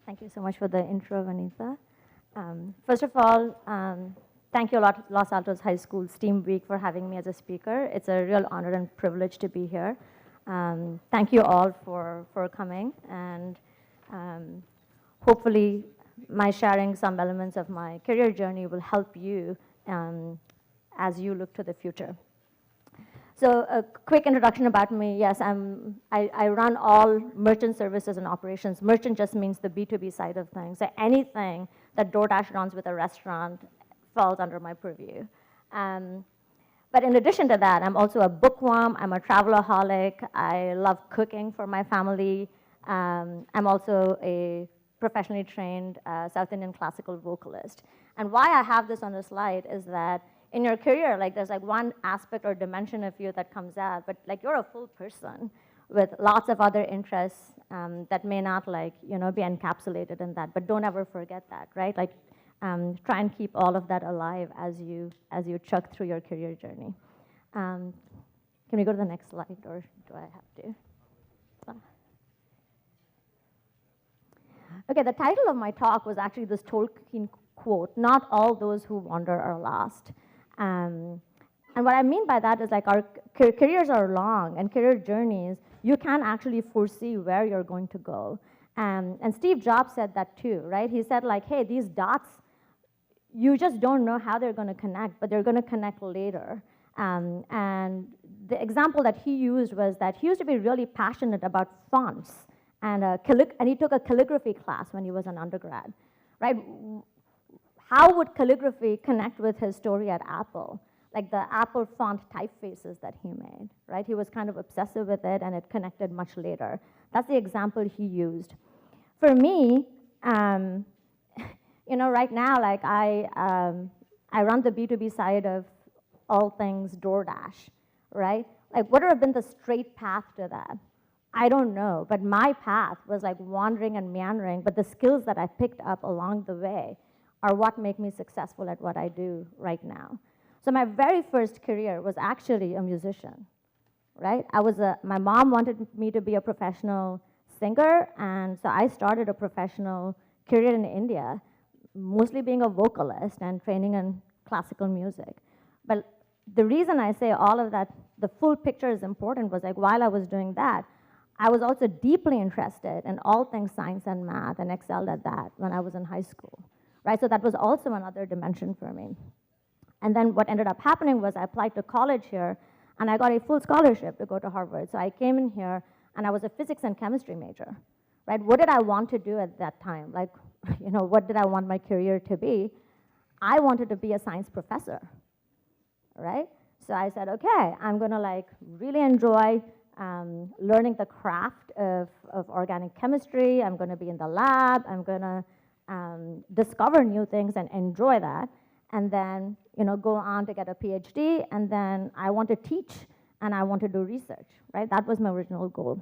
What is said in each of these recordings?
Thank you so much for the intro, Vanitha. First of all, thank you a lot, Los Altos High School STEAM Week, for having me as a speaker. It's a real honor and privilege to be here. Thank you all for coming, and hopefully my sharing some elements of my career journey will help you as you look to the future. So a quick introduction about me. Yes, I run all merchant services and operations. Merchant just means the B2B side of things. So anything that DoorDash runs with a restaurant falls under my purview. But in addition to that, I'm also a bookworm. I'm a travelaholic. I love cooking for my family. I'm also a professionally trained South Indian classical vocalist. And why I have this on the slide is that in your career, like there's like one aspect or dimension of you that comes out, but like you're a full person with lots of other interests that may not like, you know, be encapsulated in that, but don't ever forget that, right? Like try and keep all of that alive as you chuck through your career journey. Can we go to the next slide, or do I have to? Okay, the title of my talk was actually this Tolkien quote, "Not all those who wander are lost." And what I mean by that is like our careers are long, and career journeys, you can't actually foresee where you're going to go. And Steve Jobs said that too, right? He said like, hey, these dots, you just don't know how they're going to connect, but they're going to connect later. And the example that he used was that he used to be really passionate about fonts, and he took a calligraphy class when he was an undergrad, right? How would calligraphy connect with his story at Apple? Like the Apple font typefaces that he made, right? He was kind of obsessive with it, and it connected much later. That's the example he used. For me, you know, right now, like I run the B2B side of all things DoorDash, right? Like what would have been the straight path to that? I don't know, but my path was like wandering and meandering, but the skills that I picked up along the way are what make me successful at what I do right now. So my very first career was actually a musician, right? My mom wanted me to be a professional singer, and so I started a professional career in India, mostly being a vocalist and training in classical music. But the reason I say all of that, the full picture is important, was like while I was doing that, I was also deeply interested in all things science and math, and excelled at that when I was in high school. Right, so that was also another dimension for me. And then what ended up happening was I applied to college here, and I got a full scholarship to go to Harvard. So I came in here, and I was a physics and chemistry major, right? What did I want to do at that time? Like, you know, what did I want my career to be? I wanted to be a science professor, right? So I said, okay, I'm gonna like really enjoy learning the craft of organic chemistry. I'm gonna be in the lab. I'm gonna discover new things and enjoy that, and then you know go on to get a PhD, and then I want to teach and I want to do research, right? That was my original goal.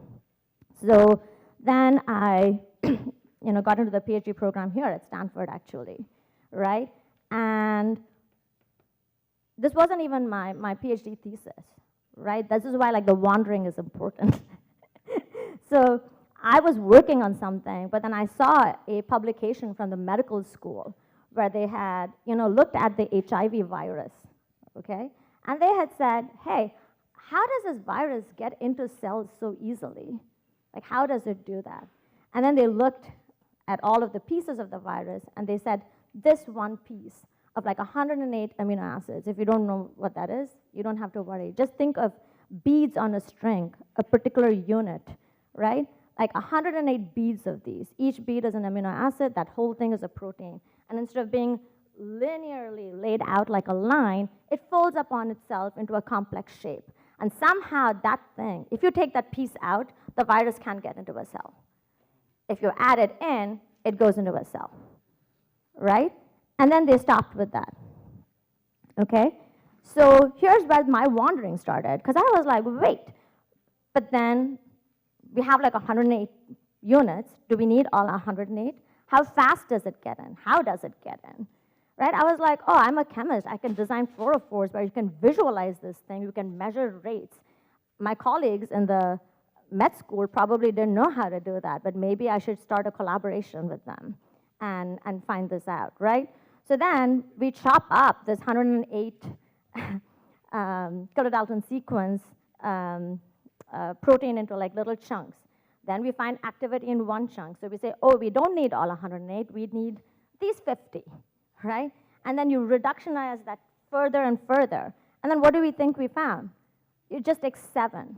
So then I you know got into the PhD program here at Stanford actually, right? And this wasn't even my PhD thesis, right? This is why like the wandering is important. So I was working on something, but then I saw a publication from the medical school where they had, you know, looked at the HIV virus, okay? And they had said, hey, how does this virus get into cells so easily? Like, how does it do that? And then they looked at all of the pieces of the virus, and they said, this one piece of like 108 amino acids, if you don't know what that is, you don't have to worry. Just think of beads on a string, a particular unit, right? Like 108 beads of these. Each bead is an amino acid. That whole thing is a protein. And instead of being linearly laid out like a line, it folds upon itself into a complex shape. And somehow that thing, if you take that piece out, the virus can't get into a cell. If you add it in, it goes into a cell, right? And then they stopped with that, okay? So here's where my wandering started, because I was like, wait, but then we have like 108 units. Do we need all 108? How fast does it get in? How does it get in? Right? I was like, oh, I'm a chemist. I can design fluorophores where you can visualize this thing. You can measure rates. My colleagues in the med school probably didn't know how to do that, but maybe I should start a collaboration with them and find this out, right? So then we chop up this 108 kilodalton sequence protein into like little chunks. Then we find activity in one chunk. So we say, oh, we don't need all 108, we need these 50, right? And then you reductionize that further and further. And then what do we think we found? You just take 7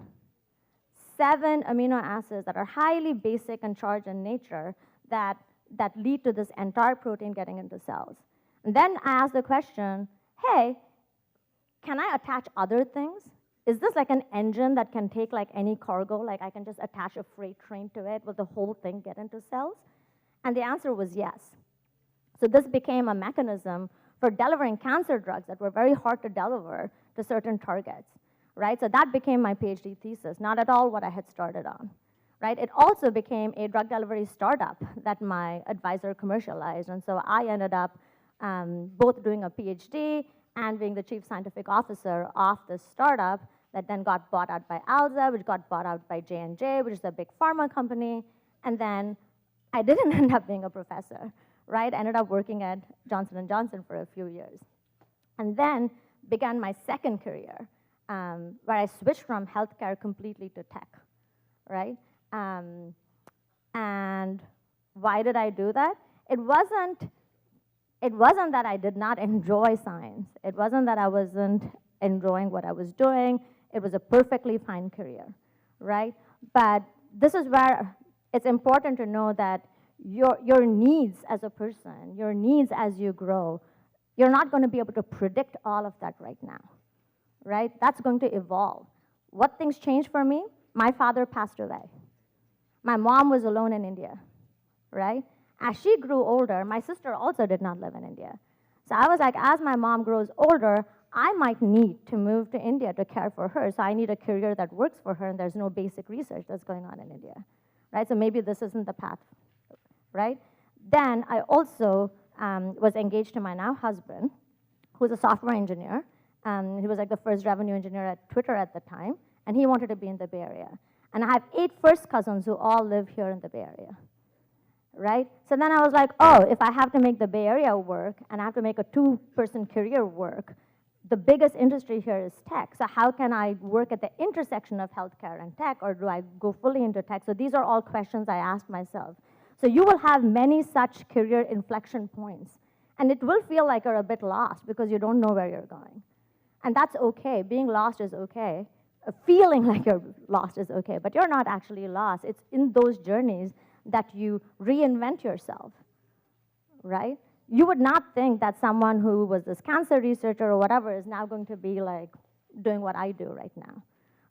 amino acids that are highly basic and charged in nature that lead to this entire protein getting into cells. And then I ask the question, hey, can I attach other things? Is this like an engine that can take like any cargo? Like I can just attach a freight train to it? Will the whole thing get into cells? And the answer was yes. So this became a mechanism for delivering cancer drugs that were very hard to deliver to certain targets, right? So that became my PhD thesis, not at all what I had started on, right? It also became a drug delivery startup that my advisor commercialized. And so I ended up both doing a PhD and being the chief scientific officer of this startup that then got bought out by Alza, which got bought out by J&J, which is a big pharma company. And then I didn't end up being a professor, right? I ended up working at Johnson & Johnson for a few years. And then began my second career, where I switched from healthcare completely to tech, right? And why did I do that? It wasn't that I did not enjoy science. It wasn't that I wasn't enjoying what I was doing. It was a perfectly fine career, right? But this is where it's important to know that your needs as a person, your needs as you grow, you're not going to be able to predict all of that right now, right? That's going to evolve. What things changed for me? My father passed away. My mom was alone in India, right? As she grew older, my sister also did not live in India. So I was like, as my mom grows older, I might need to move to India to care for her. So I need a career that works for her, and there's no basic research that's going on in India, right? So maybe this isn't the path, right? Then I also was engaged to my now husband, who's a software engineer. He was like the first revenue engineer at Twitter at the time, and he wanted to be in the Bay Area. And I have 8 first cousins who all live here in the Bay Area, right? So then I was like, oh, if I have to make the Bay Area work, and I have to make a 2-person career work, the biggest industry here is tech. So how can I work at the intersection of healthcare and tech, or do I go fully into tech? So these are all questions I asked myself. So you will have many such career inflection points. And it will feel like you're a bit lost because you don't know where you're going. And that's okay. Being lost is okay. Feeling like you're lost is okay. But you're not actually lost. It's in those journeys that you reinvent yourself, right? You would not think that someone who was this cancer researcher or whatever is now going to be like doing what I do right now,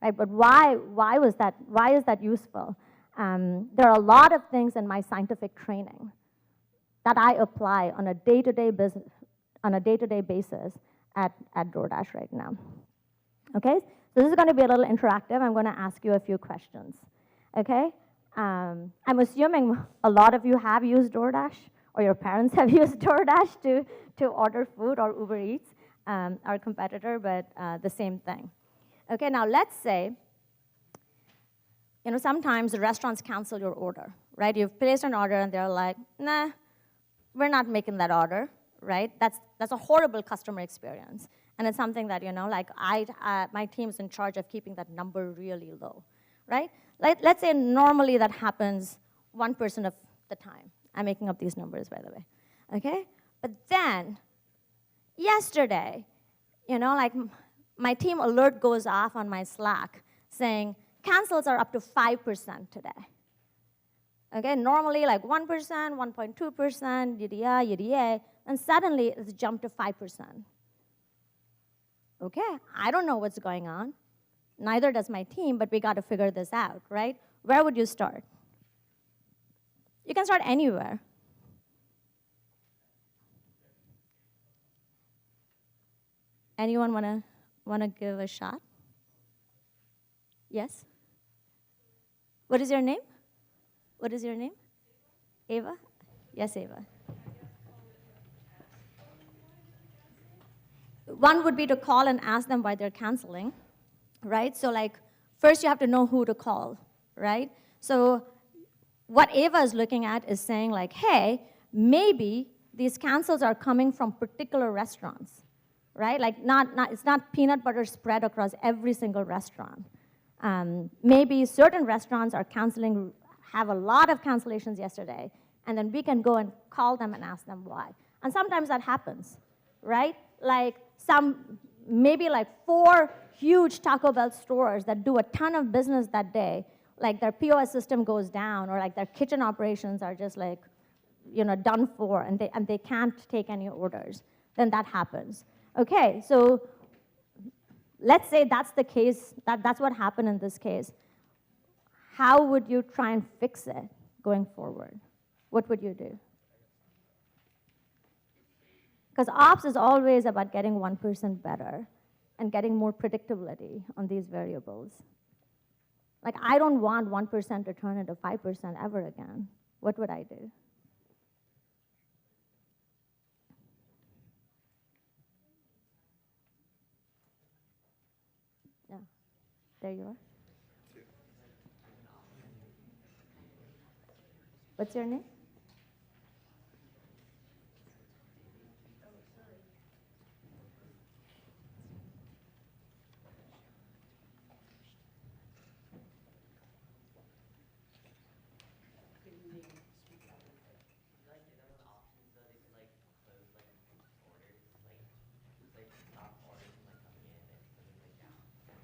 right? But why is that useful? There are a lot of things in my scientific training that I apply on a day-to-day basis at DoorDash right now. Okay, so this is going to be a little interactive. I'm going to ask you a few questions. Okay, I'm assuming a lot of you have used DoorDash, or your parents have used DoorDash to order food, or Uber Eats, our competitor, but the same thing. Okay, now let's say, sometimes the restaurants cancel your order, right? You've placed an order and they're like, nah, we're not making that order, right? That's a horrible customer experience. And it's something that, my team's in charge of keeping that number really low, right? Let's say normally that happens 1% of the time. I'm making up these numbers, by the way, okay? But then, yesterday, my team alert goes off on my Slack saying, cancels are up to 5% today. Okay, normally like 1%, 1.2%, yada, and suddenly it's jumped to 5%. Okay, I don't know what's going on. Neither does my team, but we got to figure this out, right? Where would you start? You can start anywhere. Anyone wanna give a shot? Yes? What is your name? What is your name? Ava? Yes, Ava. One would be to call and ask them why they're canceling, right? So first you have to know who to call, right? So what Ava is looking at is saying like, hey, maybe these cancels are coming from particular restaurants, right? Like it's not peanut butter spread across every single restaurant. Maybe certain restaurants are canceling, have a lot of cancellations yesterday, and then we can go and call them and ask them why. And sometimes that happens, right? Like maybe like 4 huge Taco Bell stores that do a ton of business that day, like their POS system goes down, or like their kitchen operations are just like, done for, and they can't take any orders, then that happens. Okay, so let's say that's the case, that's what happened in this case. How would you try and fix it going forward? What would you do? Because ops is always about getting 1% better and getting more predictability on these variables. Like, I don't want 1% to turn into 5% ever again. What would I do? Yeah, there you are. What's your name?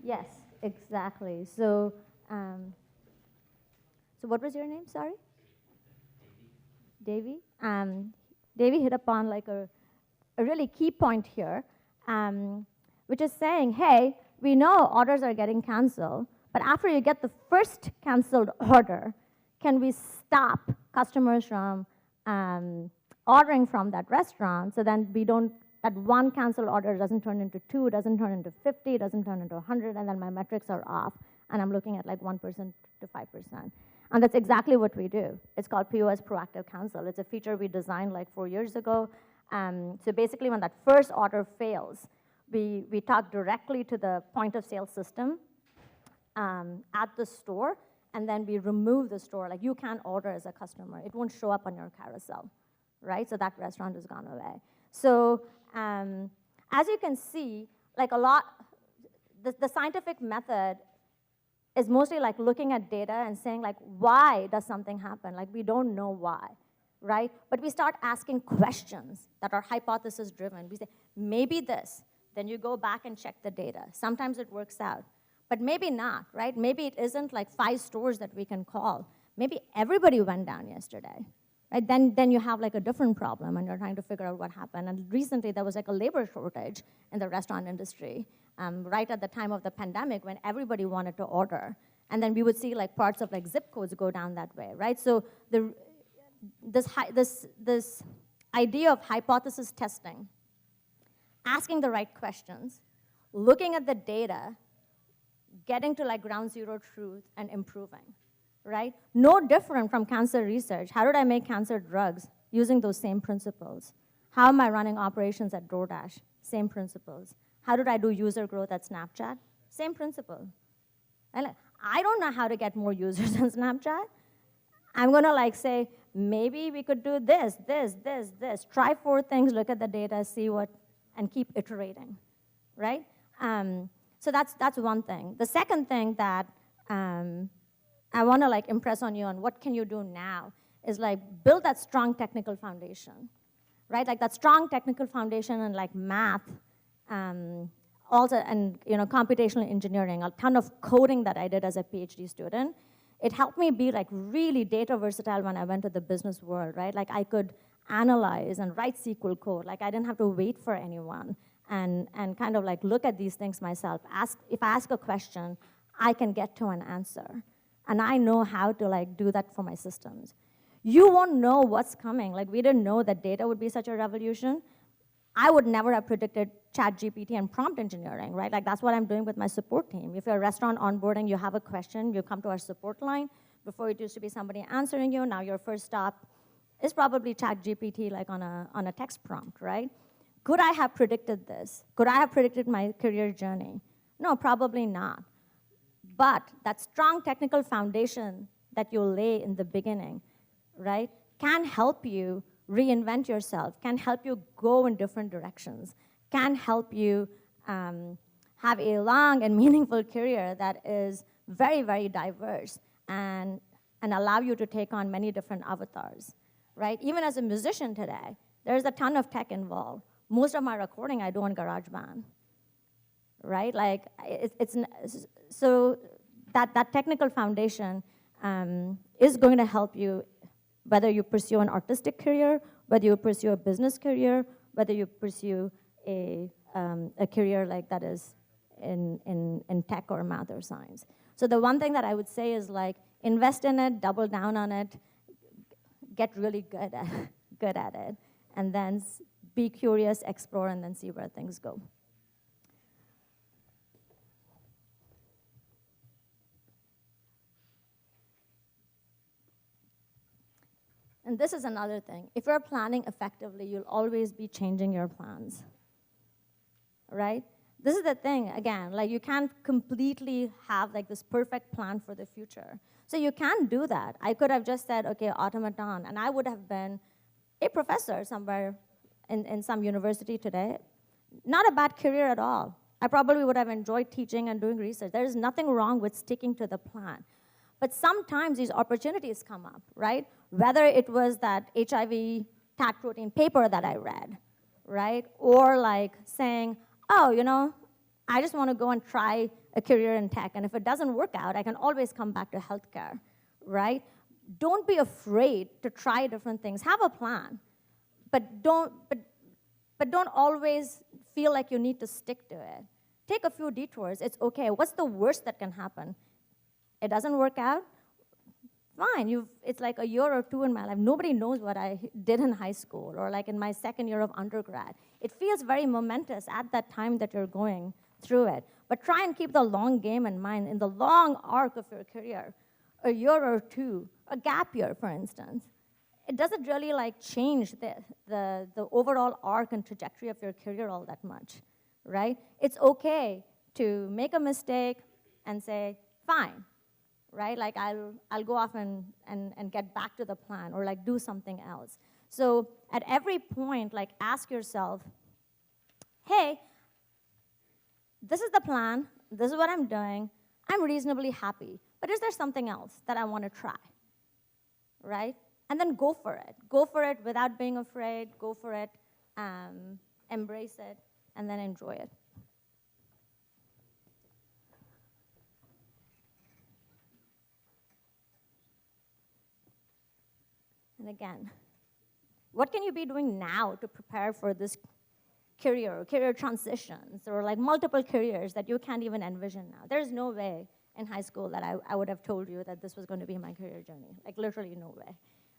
Yes, exactly. So what was your name? Sorry? Davy. Davy hit upon like a really key point here, which is saying, hey, we know orders are getting canceled, but after you get the first canceled order, can we stop customers from ordering from that restaurant, so then that one canceled order doesn't turn into 2, doesn't turn into 50, doesn't turn into 100, and then my metrics are off, and I'm looking at like 1% to 5%. And that's exactly what we do. It's called POS Proactive Cancel. It's a feature we designed like 4 years ago. So basically, when that first order fails, we talk directly to the point of sale system at the store, and then we remove the store. Like, you can't order as a customer. It won't show up on your carousel, right? So that restaurant has gone away. So as you can see, like the scientific method is mostly like looking at data and saying like, why does something happen? Like, we don't know why, right? But we start asking questions that are hypothesis driven. We say, maybe this. Then you go back and check the data. Sometimes it works out, but maybe not, right? Maybe it isn't like 5 stores that we can call. Maybe everybody went down yesterday, right? Then you have like a different problem, and you're trying to figure out what happened. And recently there was like a labor shortage in the restaurant industry, right at the time of the pandemic, when everybody wanted to order. And then we would see like parts of like zip codes go down that way, right? So this idea of hypothesis testing, asking the right questions, looking at the data, getting to like ground zero truth, and improving, right? No different from cancer research. How did I make cancer drugs? Using those same principles. How am I running operations at DoorDash? Same principles. How did I do user growth at Snapchat? Same principle. I don't know how to get more users on Snapchat. I'm gonna like say, maybe we could do this. Try 4 things, look at the data, see what, and keep iterating, right? So that's one thing. The second thing that I wanna like impress on you on what can you do now is like build that strong technical foundation, right? Like that strong technical foundation in like math, also, and computational engineering, a ton of coding that I did as a PhD student. It helped me be like really data versatile when I went to the business world, right? Like I could analyze and write SQL code. Like I didn't have to wait for anyone, and kind of like look at these things myself. If I ask a question, I can get to an answer, and I know how to like do that for my systems. You won't know what's coming. Like we didn't know that data would be such a revolution. I would never have predicted ChatGPT and prompt engineering, right? Like that's what I'm doing with my support team. If you're a restaurant onboarding, you have a question, you come to our support line. Before it used to be somebody answering you, now your first stop is probably ChatGPT, like on a text prompt, right? Could I have predicted this? Could I have predicted my career journey? No, probably not. But that strong technical foundation that you lay in the beginning, right, can help you reinvent yourself, can help you go in different directions, can help you have a long and meaningful career that is very, very diverse and allow you to take on many different avatars, right? Even as a musician today, there's a ton of tech involved. Most of my recording I do on GarageBand, right? Like, so that technical foundation is going to help you whether you pursue an artistic career, whether you pursue a business career, whether you pursue a career like that is in tech or math or science. So the one thing that I would say is, like, invest in it, double down on it, get really good at it, and then be curious, explore, and then see where things go. And this is another thing. If you're planning effectively, you'll always be changing your plans, right? This is the thing, again, like, you can't completely have like this perfect plan for the future. So you can do that. I could have just said, okay, automaton, and I would have been a professor somewhere in some university today. Not a bad career at all. I probably would have enjoyed teaching and doing research. There is nothing wrong with sticking to the plan. But sometimes these opportunities come up, right? Whether it was that HIV tag protein paper that I read, right? Or like saying, oh, you know, I just want to go and try a career in tech, and if it doesn't work out, I can always come back to healthcare, right? Don't be afraid to try different things. Have a plan, but don't always feel like you need to stick to it. Take a few detours. It's okay. What's the worst that can happen? It doesn't work out? Fine. It's like a year or two in my life. Nobody knows what I did in high school or like in my second year of undergrad. It feels very momentous at that time that you're going through it. But try and keep the long game in mind. In the long arc of your career, a year or two, a gap year, for instance, it doesn't really like change the overall arc and trajectory of your career all that much, right? It's okay to make a mistake and say, fine, right? Like, I'll go off and get back to the plan or like do something else. So at every point, like, ask yourself, hey, this is the plan, this is what I'm doing, I'm reasonably happy, but is there something else that I want to try, right? And then go for it. Go for it without being afraid, go for it, embrace it, and then enjoy it. And again, what can you be doing now to prepare for this career transitions, or like multiple careers that you can't even envision now? There's no way in high school that I would have told you that this was going to be my career journey. Like, literally no way,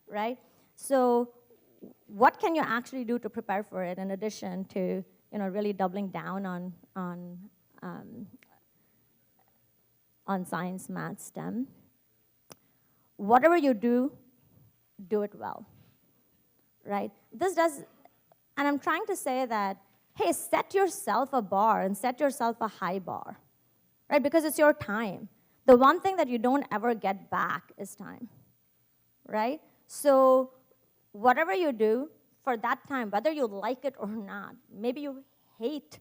right? So what can you actually do to prepare for it in addition to, you know, really doubling down on science, math, STEM? Whatever you do it well, right? And I'm trying to say that, hey, set yourself a bar and set yourself a high bar, right? Because it's your time. The one thing that you don't ever get back is time, right? So whatever you do for that time, whether you like it or not, maybe you hate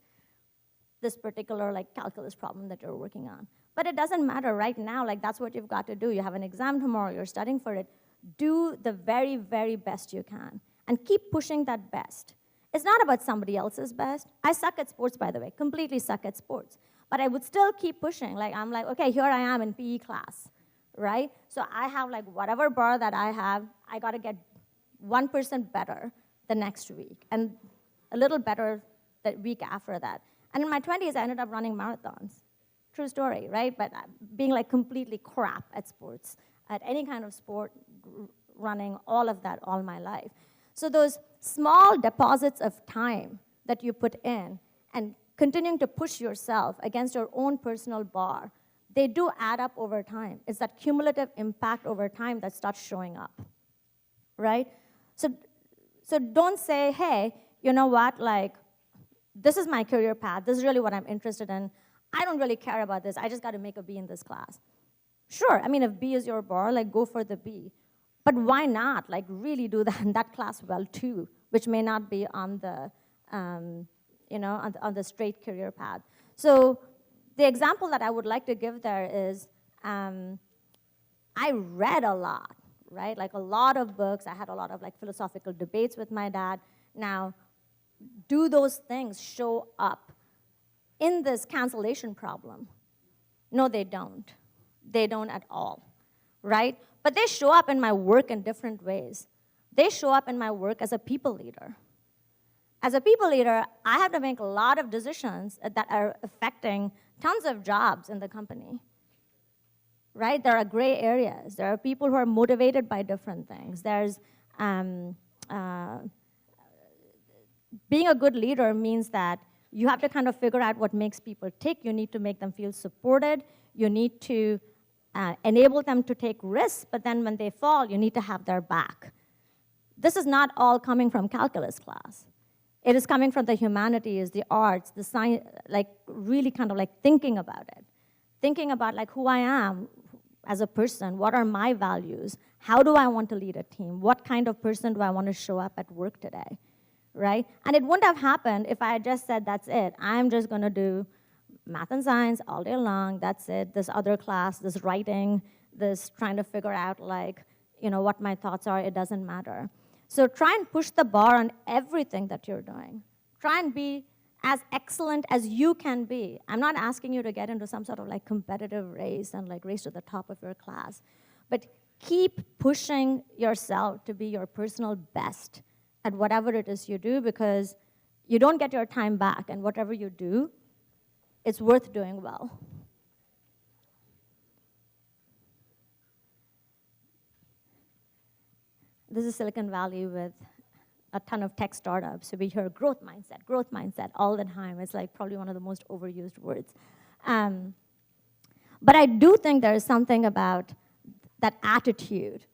this particular like calculus problem that you're working on, but it doesn't matter right now. Like, that's what you've got to do. You have an exam tomorrow, you're studying for it. Do the very, very best you can and keep pushing that best. It's not about somebody else's best. I suck at sports, by the way, completely suck at sports. But I would still keep pushing. Like, I'm like, okay, here I am in PE class, right? So I have like whatever bar that I have, I gotta get 1% better the next week and a little better the week after that. And in my 20s, I ended up running marathons. True story, right? But being like completely crap at sports, at any kind of sport, running, all of that all my life. So those small deposits of time that you put in and continuing to push yourself against your own personal bar, they do add up over time. It's that cumulative impact over time that starts showing up, right? So don't say, hey, you know what, like, this is my career path, this is really what I'm interested in, I don't really care about this. I just got to make a B in this class. Sure, I mean, if B is your bar, like go for the B. But why not, like really do that in that class well too, which may not be on the, on the straight career path. So the example that I would like to give there is, I read a lot, right? Like a lot of books. I had a lot of like philosophical debates with my dad. Now, do those things show up in this cancellation problem? No, they don't. They don't at all, right? But they show up in my work in different ways. They show up in my work as a people leader. As a people leader, I have to make a lot of decisions that are affecting tons of jobs in the company, right? There are gray areas. There are people who are motivated by different things. There's being a good leader means that you have to kind of figure out what makes people tick. You need to make them feel supported. You need to enable them to take risks, but then when they fall, you need to have their back. This is not all coming from calculus class. It is coming from the humanities, the arts, the science, like really kind of like thinking about it. Thinking about like who I am as a person, what are my values, how do I want to lead a team, what kind of person do I want to show up at work today, right? And it wouldn't have happened if I had just said, that's it, I'm just gonna do math and science all day long, that's it, this other class, this writing, this trying to figure out like, what my thoughts are, it doesn't matter. So try and push the bar on everything that you're doing. Try and be as excellent as you can be. I'm not asking you to get into some sort of like competitive race and like race to the top of your class, but keep pushing yourself to be your personal best at whatever it is you do, because you don't get your time back, and whatever you do, it's worth doing well. This is Silicon Valley with a ton of tech startups. So we hear growth mindset all the time. It's like probably one of the most overused words. But I do think there is something about that attitude,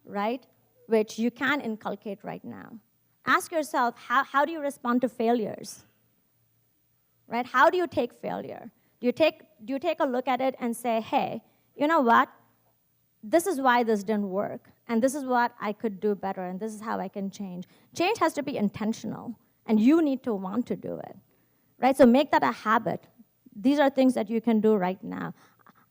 right, which you can inculcate right now. Ask yourself, how do you respond to failures? Right? How do you take failure? Do you take a look at it and say, hey, you know what? This is why this didn't work, and this is what I could do better, and this is how I can change. Change has to be intentional, and you need to want to do it, right? So make that a habit. These are things that you can do right now.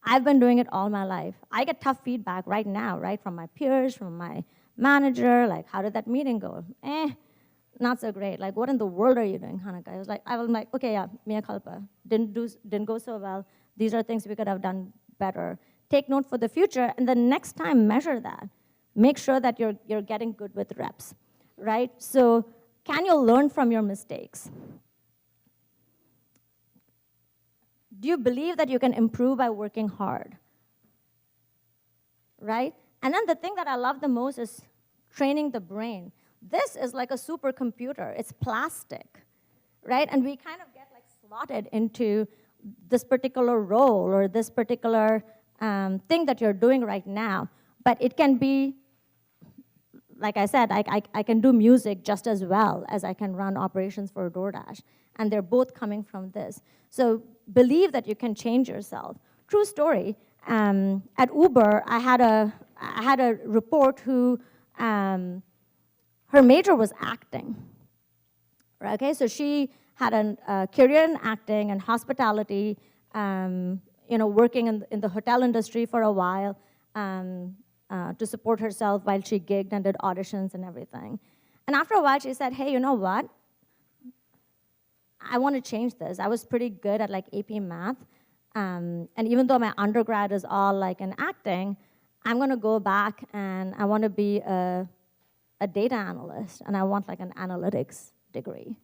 I've been doing it all my life. I get tough feedback right now, right, from my peers, from my manager, like, how did that meeting go? Not so great. Like, what in the world are you doing, Kanaka? I was like, okay, yeah, mea culpa. Didn't go so well. These are things we could have done better. Take note for the future, and the next time, measure that. Make sure that you're getting good with reps, right? So can you learn from your mistakes? Do you believe that you can improve by working hard, right? And then the thing that I love the most is training the brain. This is like a supercomputer. It's plastic, right? And we kind of get like slotted into this particular role or this particular thing that you're doing right now. But it can be, like I said, I can do music just as well as I can run operations for DoorDash. And they're both coming from this. So believe that you can change yourself. True story. At Uber, I had a report who, her major was acting. Okay, so she had a career in acting and hospitality, working in the hotel industry for a while to support herself while she gigged and did auditions and everything. And after a while, she said, hey, you know what? I want to change this. I was pretty good at like AP math. And even though my undergrad is all like in acting, I'm going to go back and I want to be a data analyst, and I want like an analytics degree,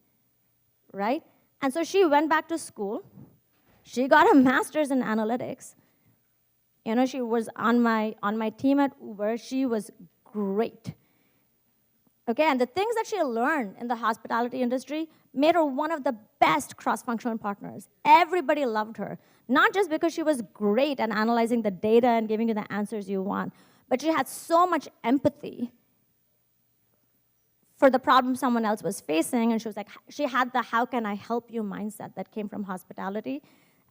right? And so she went back to school. She got a master's in analytics. She was on my team at Uber. She was great. Okay, and the things that she learned in the hospitality industry made her one of the best cross-functional partners. Everybody loved her, not just because she was great at analyzing the data and giving you the answers you want, but she had so much empathy for the problem someone else was facing, and she was like, she had the how can I help you mindset that came from hospitality.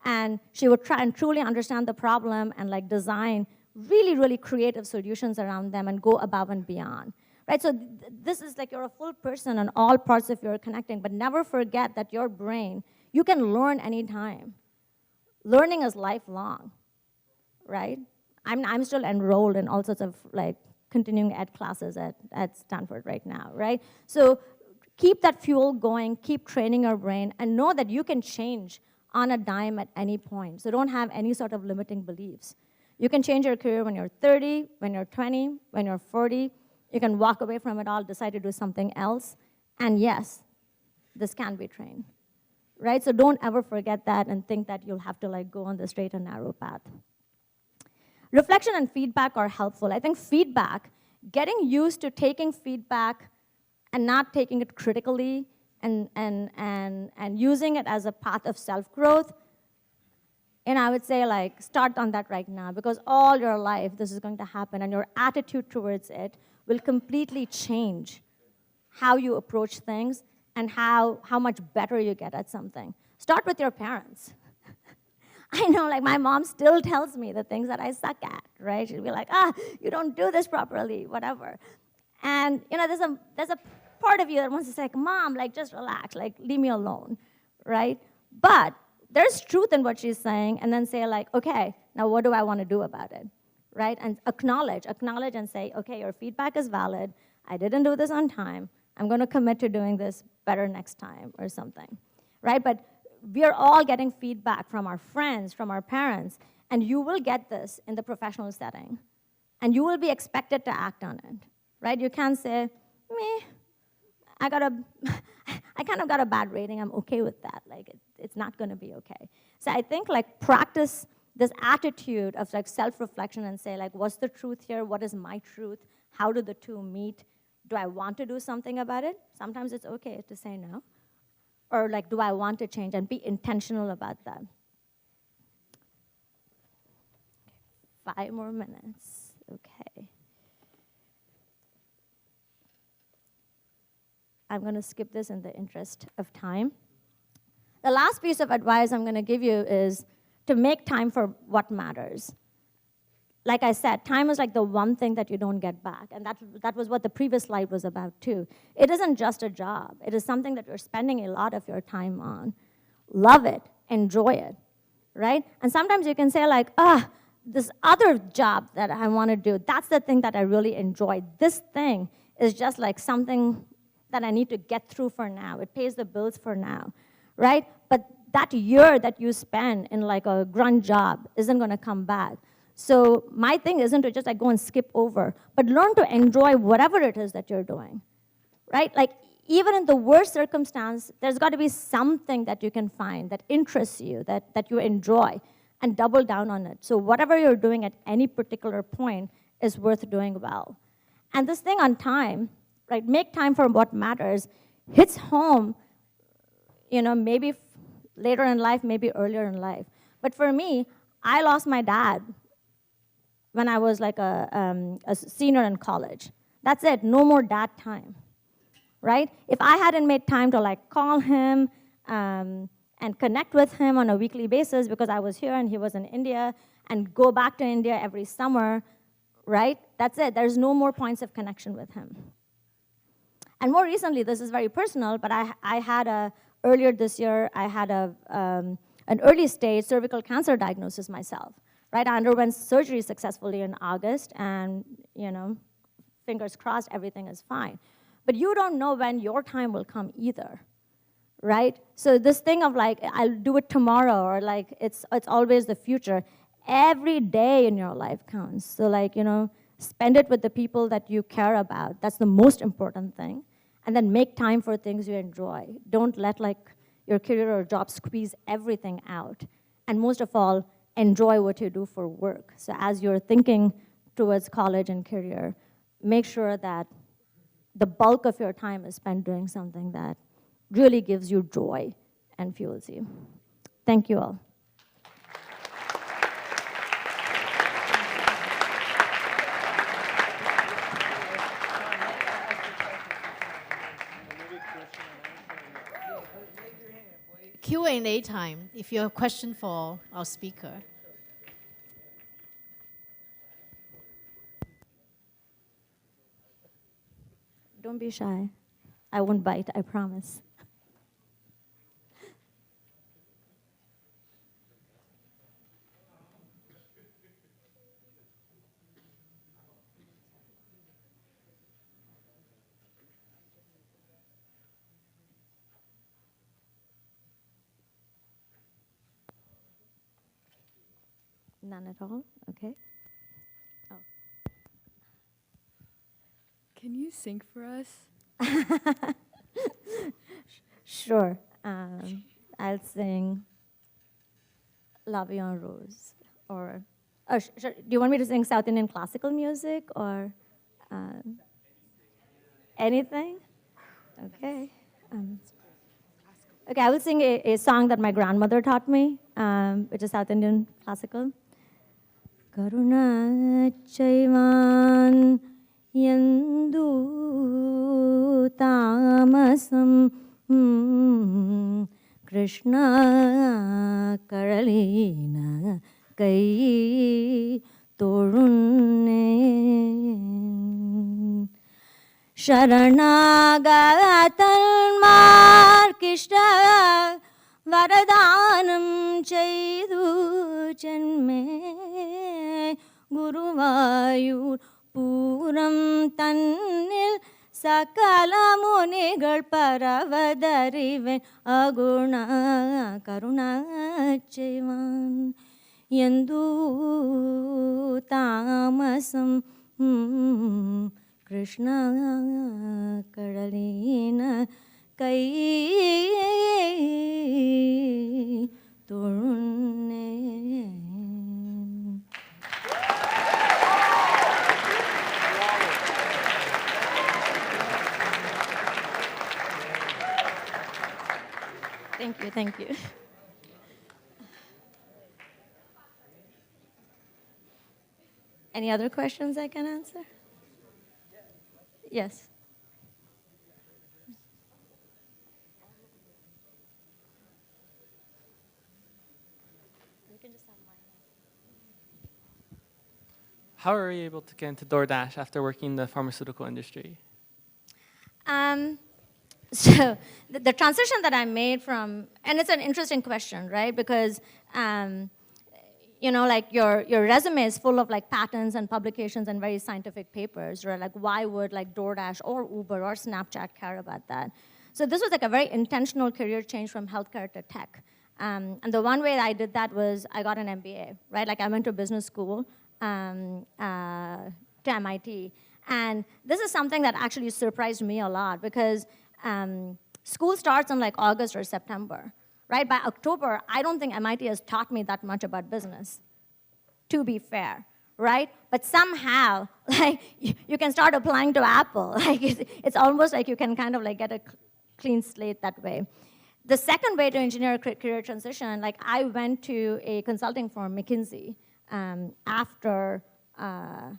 And she would try and truly understand the problem and like design really, really creative solutions around them and go above and beyond. Right, so this is like you're a full person and all parts of you are connecting, but never forget that your brain, you can learn anytime. Learning is lifelong, right? I'm still enrolled in all sorts of like continuing ed classes at Stanford right now, right? So keep that fuel going, keep training your brain, and know that you can change on a dime at any point. So don't have any sort of limiting beliefs. You can change your career when you're 30, when you're 20, when you're 40. You can walk away from it all, decide to do something else. And yes, this can be trained, right? So don't ever forget that and think that you'll have to like go on the straight and narrow path. Reflection and feedback are helpful. I think feedback, getting used to taking feedback and not taking it critically and using it as a path of self-growth, and I would say like start on that right now, because all your life this is going to happen, and your attitude towards it will completely change how you approach things and how much better you get at something. Start with your parents. I know, like, my mom still tells me the things that I suck at, right? She'll be like, you don't do this properly, whatever. And, you know, there's a part of you that wants to say, like, Mom, like, just relax, like, leave me alone, right? But there's truth in what she's saying, and then say, like, okay, now what do I want to do about it, right? And acknowledge and say, okay, your feedback is valid. I didn't do this on time. I'm going to commit to doing this better next time or something, right? But we're all getting feedback from our friends, from our parents, and you will get this in the professional setting. And you will be expected to act on it, right? You can't say, me, I kind of got a bad rating, I'm okay with that. Like, it's not gonna be okay. So I think, like, practice this attitude of, like, self-reflection and say, like, what's the truth here? What is my truth? How do the two meet? Do I want to do something about it? Sometimes it's okay to say no. Or, like, do I want to change? And be intentional about that. 5 more minutes, okay. I'm gonna skip this in the interest of time. The last piece of advice I'm gonna give you is to make time for what matters. Like I said, time is like the one thing that you don't get back, and that was what the previous slide was about too. It isn't just a job. It is something that you're spending a lot of your time on. Love it, enjoy it, right? And sometimes you can say like, this other job that I wanna do, that's the thing that I really enjoy. This thing is just like something that I need to get through for now. It pays the bills for now, right? But that year that you spend in like a grunt job isn't gonna come back. So my thing isn't to just like go and skip over, but learn to enjoy whatever it is that you're doing, right? Like, even in the worst circumstance, there's got to be something that you can find that interests you, that you enjoy, and double down on it. So whatever you're doing at any particular point is worth doing well. And this thing on time, right, make time for what matters, hits home, you know, maybe later in life, maybe earlier in life. But for me, I lost my dad when I was like a senior in college. That's it, no more dad time, right? If I hadn't made time to like call him and connect with him on a weekly basis because I was here and he was in India, and go back to India every summer, right? That's it, there's no more points of connection with him. And more recently, this is very personal, but earlier this year, I had an early stage cervical cancer diagnosis myself. Right, I underwent surgery successfully in August, and, you know, fingers crossed, everything is fine. But you don't know when your time will come either, right? So this thing of like, I'll do it tomorrow, or like, it's always the future. Every day in your life counts. So like, you know, spend it with the people that you care about. That's the most important thing. And then make time for things you enjoy. Don't let like your career or job squeeze everything out. And most of all, enjoy what you do for work. So as you're thinking towards college and career, make sure that the bulk of your time is spent doing something that really gives you joy and fuels you. Thank you all. Q&A Q&A time, if you have a question for our speaker. Don't be shy. I won't bite, I promise. None at all? Okay. Oh. Can you sing for us? Sure. I'll sing La Vie en Rose. Or, do you want me to sing South Indian classical music or anything? Okay. Okay, I will sing a song that my grandmother taught me, which is South Indian classical. Karuna Chaivan Yandu Tamasam Krishna Karalina Kai Torunne Sharanagatan Kishta Varadanam Chaidu Janme Guruvayur Puram Tannil Sakala Munigal Paravadariven Aguna Karuna Chaivan Yandu Tamasam Krishna Kadalina Kai Torunne. Thank you, thank you. Any other questions I can answer? Yes. How are you able to get into DoorDash after working in the pharmaceutical industry? So the transition that I made from, and it's an interesting question, right? Because you know, like your resume is full of like patents and publications and very scientific papers, right? Like why would like DoorDash or Uber or Snapchat care about that? So this was like a very intentional career change from healthcare to tech. And the one way I did that was I got an MBA, right? Like I went to business school to MIT. And this is something that actually surprised me a lot because school starts in like August or September. Right, by October, I don't think MIT has taught me that much about business, to be fair, right? But somehow, like, you can start applying to Apple. Like, it's almost like you can kind of like get a clean slate that way. The second way to engineer a career transition, like I went to a consulting firm, McKinsey, after I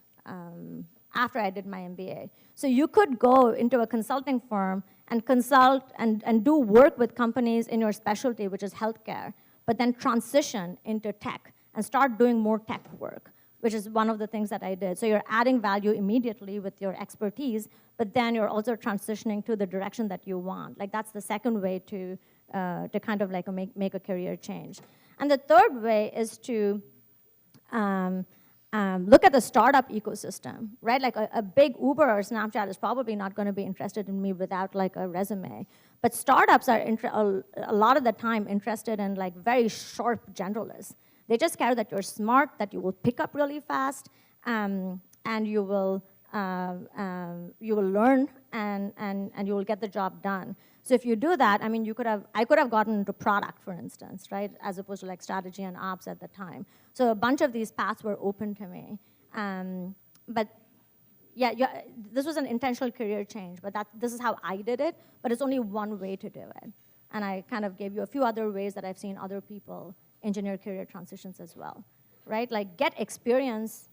did my MBA. So you could go into a consulting firm and consult and do work with companies in your specialty, which is healthcare, but then transition into tech and start doing more tech work, which is one of the things that I did. So you're adding value immediately with your expertise, but then you're also transitioning to the direction that you want. Like that's the second way to kind of like make a career change. And the third way is to look at the startup ecosystem, right? Like a big Uber or Snapchat is probably not going to be interested in me without like a resume. But startups are a lot of the time interested in like very sharp generalists. They just care that you're smart, that you will pick up really fast, and you will learn and you will get the job done. So if you do that, I mean, I could have gotten into product, for instance, right, as opposed to like strategy and ops at the time. So a bunch of these paths were open to me. But yeah, this was an intentional career change, but this is how I did it, but it's only one way to do it. And I kind of gave you a few other ways that I've seen other people engineer career transitions as well, right? Like get experience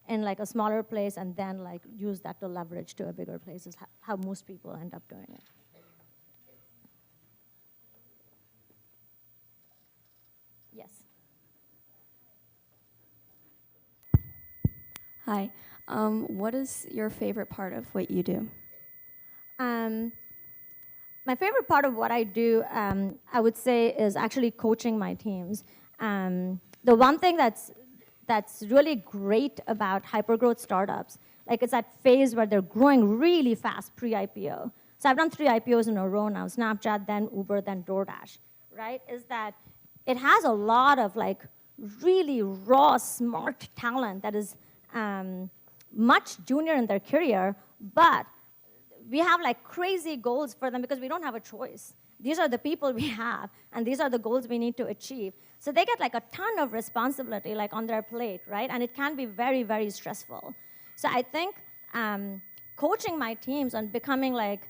in like a smaller place and then like use that to leverage to a bigger place is how most people end up doing it. Hi. What is your favorite part of what you do? My favorite part of what I do, I would say, is actually coaching my teams. The one thing that's really great about hypergrowth startups, like it's that phase where they're growing really fast pre-IPO. So I've done 3 IPOs in a row now, Snapchat, then Uber, then DoorDash, right? Is that it has a lot of like really raw, smart talent that is much junior in their career, but we have like crazy goals for them because we don't have a choice. These are the people we have, and these are the goals we need to achieve. So they get like a ton of responsibility like on their plate, right? And it can be very, very stressful. So I think coaching my teams on becoming like,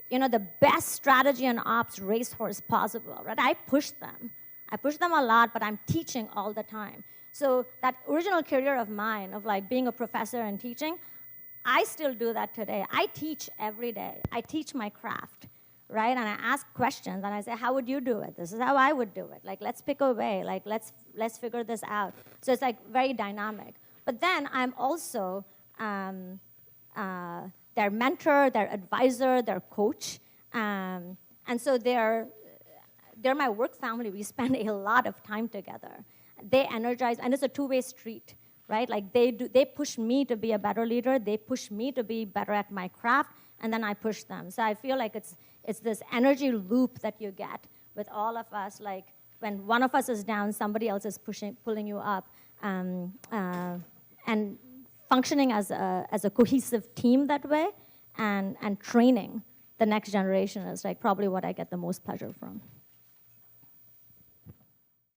the best strategy and ops racehorse possible, right? I push them a lot, but I'm teaching all the time. So that original career of mine of like being a professor and teaching, I still do that today. I teach every day. I teach my craft, right? And I ask questions, and I say, how would you do it? This is how I would do it. Like, let's pick a way. Like, let's figure this out. So it's like very dynamic. But then I'm also their mentor, their advisor, their coach. And so they're my work family. We spend a lot of time together. They energize, and it's a two-way street. Right? Like they push me to be a better leader, they push me to be better at my craft, and then I push them. So I feel like it's this energy loop that you get with all of us. Like when one of us is down, somebody else is pulling you up, and functioning as a cohesive team that way, and training the next generation is like probably what I get the most pleasure from.